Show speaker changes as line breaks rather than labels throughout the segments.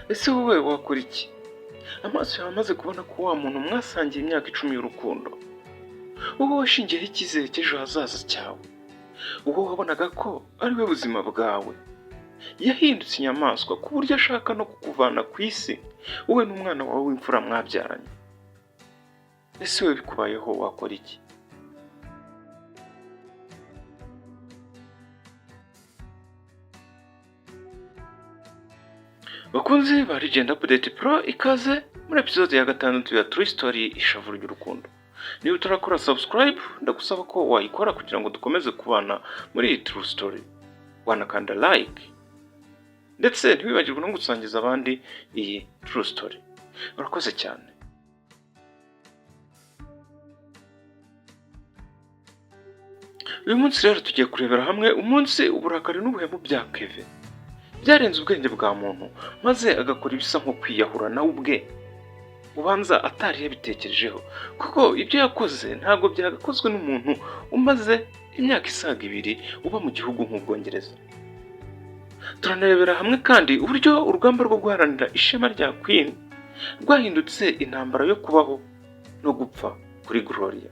ese wowe wakora iki amaso yawe amaze kubona ko wa muntu mwasangiye imyaka 10 y'urukundo, wowe washingiyeho icyizere cy'ejo hazaza cyawe, wowe wabonaga ko ari we buzima bwawe, yahindutse inyamaswa ku buryo ashaka no kukuvana ku isi wowe n'umwana wawe w'imfura mwabyaranye. ese we bikubayeho wakora iki? bakunzi ba Legend Update Pro, ikaze muri episode ya 6 ya True Story ishavu ry'urukundo. Niba utarakora subscribe ndagusaba ko wayikora kugira ngo dukomeze kubana muri iyi True Story, wanakanda like ndetse ntiwibagirwe no gusangiza abandi iyi True Story. Urakoze cyane. uyu munsi rero tugiye kurebera hamwe umunsi uburakari n'ubuhemu bya Kevin byarenze ubwenge bwa muntu, maze agakora ibisa nko kwiyahura nawe ubwe ubanza atari yabitekerejeho, kuko ibyo yakoze ntabwo byagakozwe n'umuntu umaze imyaka isaga 2 uba mu gihugu nk'Ubwongereza. Turanerebera hamwe kandi uburyo urugamba rwo guharanira ishema rya Queen rwahindutse intambara yo kubaho no gupfa kuri Gloria.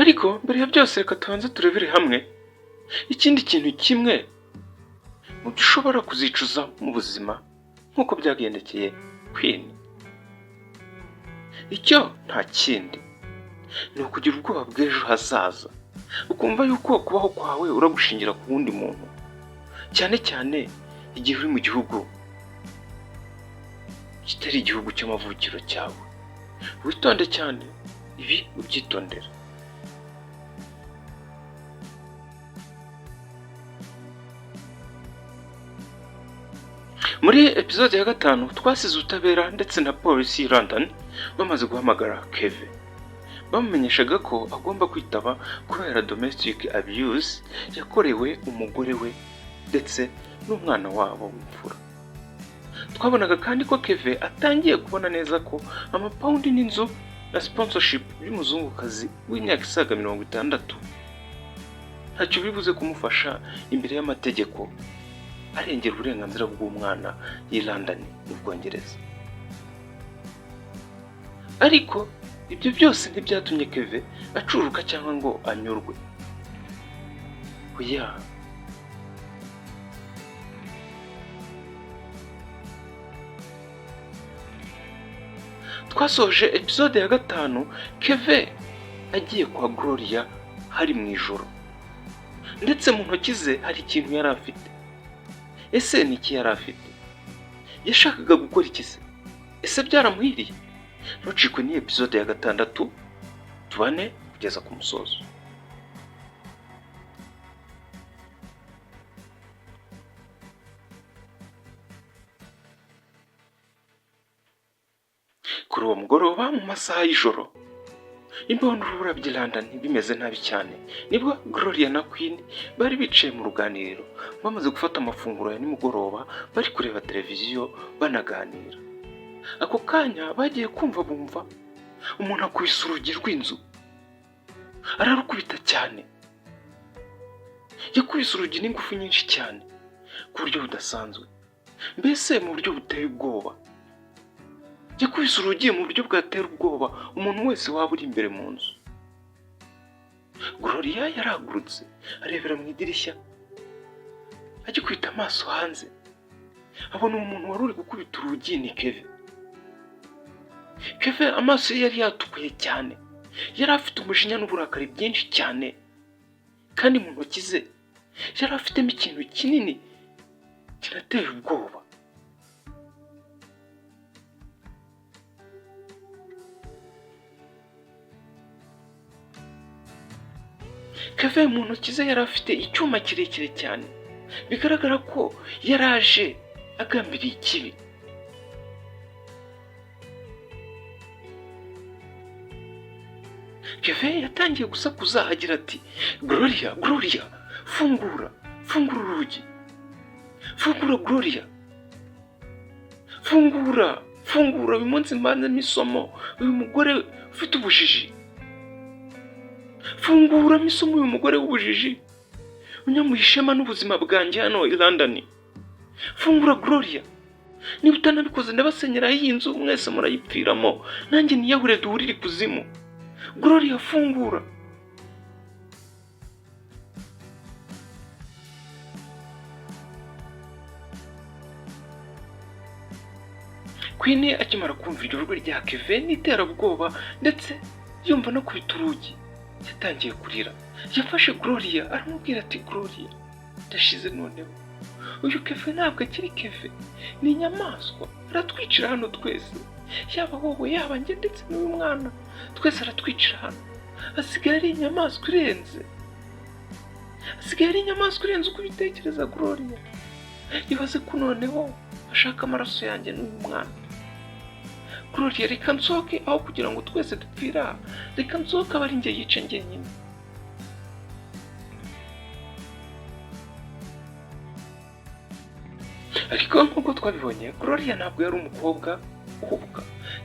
ariko mbere ya byose reka tubanze turebere hamwe ikindi kintu kimwe mu byo ushobora kuzicuza mu buzima nk'uko byagendekeye Queen. icyo nta kindi ni ukugira ubwoba bw'ejo hazaza, ukumva yuko kubaho kwawe uragushingira ku wundi muntu, cyane cyane igihe uri mu gihugu kitari igihugu cy'amavukiro cyawe. witonde cyane, ibi ubyitondera. muri episode ya 5 twasize ubutabera ndetse na polisi ya London bamaze guhamagara Kevin, bamumenyeshaga ko agomba kwitaba kubera domestic abuse yakorewe umugore we ndetse n'umwana wabo w'imfura. twabonaga kandi ko Kevin atangiye kubona neza ko amapaundi n'inzu na sponsorship y'umuzungukazi w'imyaka isaga 60 ntacyo bibuze kumufasha imbere y'amategeko arengera uburenganzira bw'umwana y'i London mu Bwongereza. ariko ibyo byose ntibyatumye Kevin acuruka cyangwa ngo anyurwe. oya, twasoje episode ya 5 Kevin agiye kwa Gloria hari mu ijoro, ndetse mu ntoki ze hari ikintu yari afite. ese ni iki yari afite? yashakaga gukora iki se? ese byaramuhiriye? ntucikwe ni episode ya 6 tubane kugeza ku musozo. kuri uwo mugoroba mu masaha y'ijoro, imbeho n'urubura by'i London bimeze nabi cyane, nibwo Gloria na Queen bari bicaye mu ruganiriro bamaze gufata amafunguro ya nimugoroba, bari kureba televiziyo banaganira. ako kanya bagiye kumva bumva umuntu akubise urugi rw'inzu, ararukubita cyane. yakubise urugi n'ingufu nyinshi cyane ku buryo budasanzwe, mbese mu buryo buteye ubwoba. yakubise urugi mu buryo bwatera ubwoba umuntu wese waba uri imbere mu nzu. Gloria yaragurutse arebera mu idirishya, agikubita amaso hanze abona umuntu wari uri gukubita urugi ni Kevin. Kevin amaso ye yari yatukuye cyane, yari afite umujinya n'uburakari bwinshi cyane, kandi mu ntoki ze yari afitemo ikintu kinini kinateye ubwoba. Kevin mu ntoki ze yari afite icyuma kirekire cyane, bigaragara ko yaraje agambiriye ikibi. Kevin yatangiye gusakuza agira ati, Gloria, Gloria, fungura urugi, fungura Gloria, fungura uyu munsi mbanzemo isomo, uyu mugore ufite ubujiji, fungura misomo uyu mugore w'ubujiji unyamuha ishema n'ubuzima bwanjye hano i London. Fungura Gloria, niba utanabikoze ndabasenyera iyi nzu mwese murayipfiramo, nanjye niyahure duhurire ikuzimu. Gloria, fungura. Queen akimara kumva iryo jwi rya Kevin n'iterabwoba ndetse yumva no kubita urugi, yatangiye kurira. Yafashe Gloria aramubwira ati, Gloria, ndashize noneho. Uyu Kevin ntabwo akiri Kevin, ni inyamaswa, aratwicira hano twese. Yaba wowe, yaba njye ndetse n'uyu mwana, twese aratwicira hano. Asigaye ari inyamaswa irenze. Uko ubitekereza Gloria. Ibaze ko noneho ashaka amaraso yanjye n'uyu mwana. Gloria, reka nsohoke aho kugira ngo twese dupfira. Reka nsohoke aba ari njye yica njyenyine. Ariko nk'uko twabibonye, Gloria ntabwo yari umukobwa uhubwa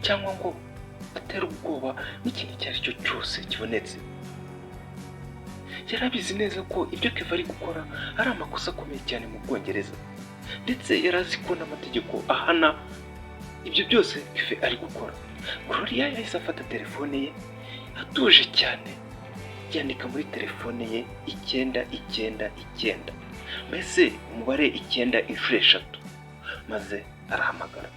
cyangwa ngo atera ubwoba n'ikintu icyo ari cyo cyose kibonetse. Yari abizi neza ko ibyo Kevin ari gukora ari amakosa akomeye cyane mu Bwongereza, ndetse yari azi ko n'amategeko ahana ibyo byose Kevin ari gukora. Gloria yahise afata telefone ye atuje cyane, yandika muri telefone ye 999, mbese umubare 9 inshuro 3, maze arahamagara.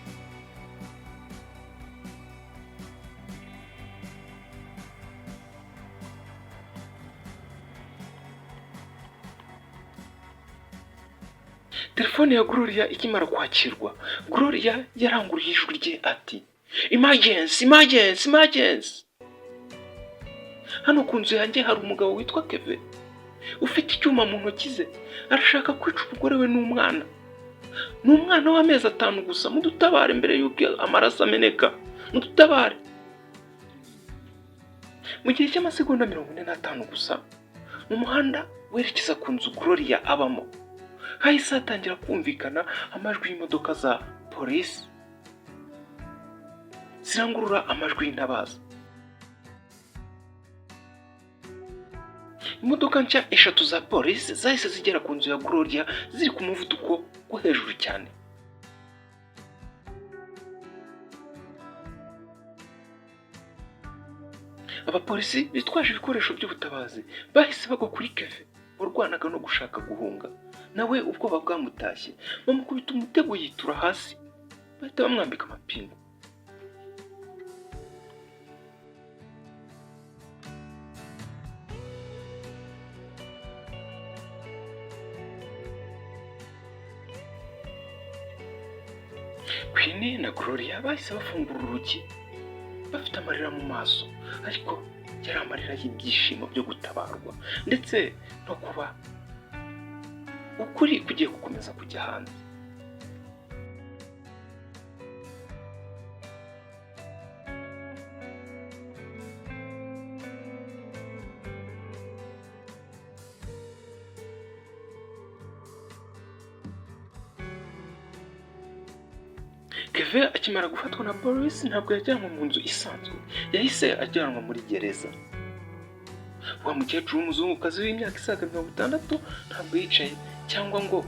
Telefone ya Gloria ikimara kwakirwa, Gloria yaranguruye ijwi rye ati, emergency. Hano ku nzu yanjye hari umugabo witwa Kevin, ufite icyuma mu ntoki ze, arashaka kwica umugore we n'umwana. Ni umwana w'amezi 5 gusa, mudutabare mbere y'uko amaraso ameneka, mudutabare. Mu gihe cy'amasegonda 45 gusa, mu muhanda werekeza ku nzu Gloria abamo, hahise hatangira kumvikana amajwi y'imodoka za polisi zirangurura amajwi y'intabaza. Imodoka nshya 3 za polisi zahise zigera ku nzu ya Gloria ziri ku muvuduko wo hejuru cyane. Abapolisi bitwaje ibikoresho by'ubutabazi bahise bagwa kuri Kevin warwanaga no gushaka guhunga. Nawe ubwoba bwamutashye, bamukubita umutego yitura hasi, bahita bamwambika amapingu. Queen na Gloria bahise bafungura urugi bafite amarira mu maso, ariko yari amarira y'ibyishimo byo gutabarwa ndetse no kuba ukuri kugiye gukomeza kujya hanze. Kevin akimara gufatwa na polisi ntabwo yajyanwe mu nzu isanzwe, yahise ajyanwa muri gereza. Wa mukecuru w'umuzungukazi w'imyaka isaga 60 ntabwo yicaye cyangwa ngo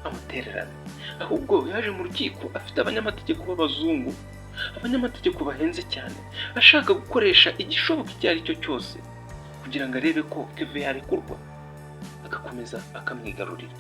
amutererane, ahubwo yaje mu rukiko afite abanyamategeko b'abazungu, abanyamategeko bahenze cyane, ashaka gukoresha igishoboka icyo ari cyo cyose kugira ngo arebe ko Kevin yarekurwa agakomeza akamwigarurira.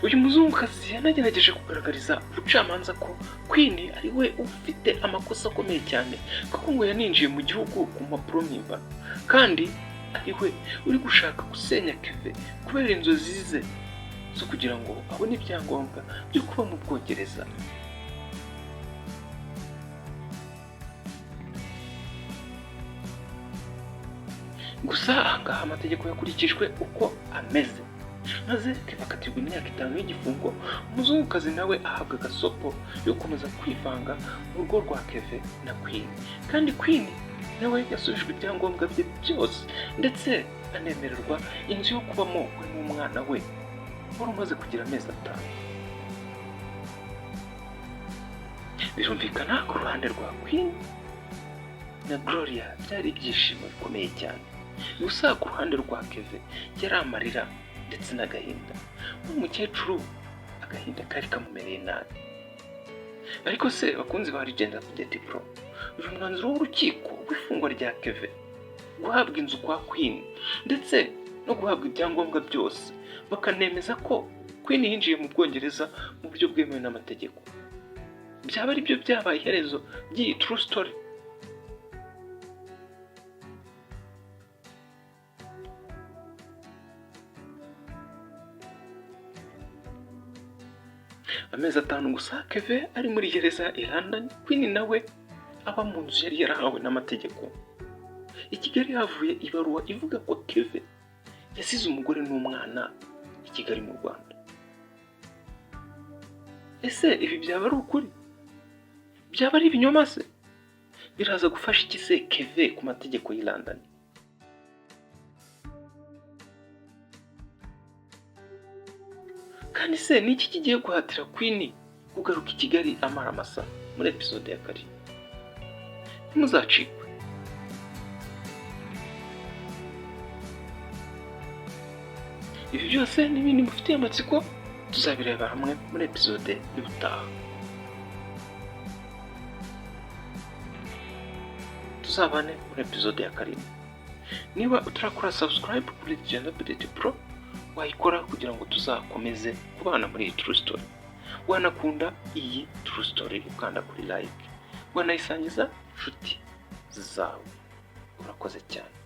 Uyu muzungukazi yanagerageje kugaragariza ubucamanza ko Queen ari we ufite amakosa akomeye cyane, kuko ngo yaninjiye mu gihugu ku mpapuro mpimbano, kandi ari we uri gushaka gusenya Kevin kubera inzozi ze zo kugira ngo abone ibyangombwa byo kuba mu Bwongereza. Gusa ahangaha amategeko yakurikijwe uko ameze, maze Kevin akatirwa imyaka 5 y'igifungo. Umuzungukazi nawe ahabwa agasopo yo gukomeza kwivanga mu rugo rwa Kevin na Queen, kandi Queen nawe yasubijwe ibyangombwa bye byose ndetse anemererwa inzu yo kubamo we n'umwana we wari umaze kugira amezi 5. Birumvikana ku ruhande rwa Queen na Gloria byari ibyishimo bikomeye cyane, gusa ku ruhande rwa Kevin yari amarira ndetse n'agahinda. Umukecuru agahinda kari kamumereye nabi. Ariko se bakunzi ba Legend Update Pro, uyu mwanzuro w'urukiko w'ifungwa rya Kevin, guhabwa inzu kwa Queen ndetse no guhabwa ibyangombwa byose, bakanemeza ko Queen yinjiye mu Bwongereza mu buryo bwemewe n'amategeko, byaba ari byo byabaye iherezo ry'iyi true story? Amezi 5 gusa Kevin ari muri gereza i London, Queen nawe aba mu nzu yari yarahawe n'amategeko. I Kigali havuye ibaruwa ivuga ko Kevin yasize umugore n'umwana i Kigali mu Rwanda. Ese ibi byaba ari ukuri? Byaba ari ibinyoma se? Biraza gufasha iki se Kevin ku mategeko y'i London? Kandi se ni iki kigiye guhatira Queen kugaruka i Kigali amara amasa muri episode ya 7? Ntimuzacikwe. Ibi byose n'ibindi mufitiye amatsiko tuzabireba hamwe muri episode y'ubutaha. Tuzabane muri episode ya 7. Niba utarakora subscribe kuri Legend Update Pro, wayikora kugira ngo tuzakomeze kubana muri iyi true story. Wanakunda iyi true story ukanda kuri like, wanayisangiza inshuti zawe. Urakoze cyane.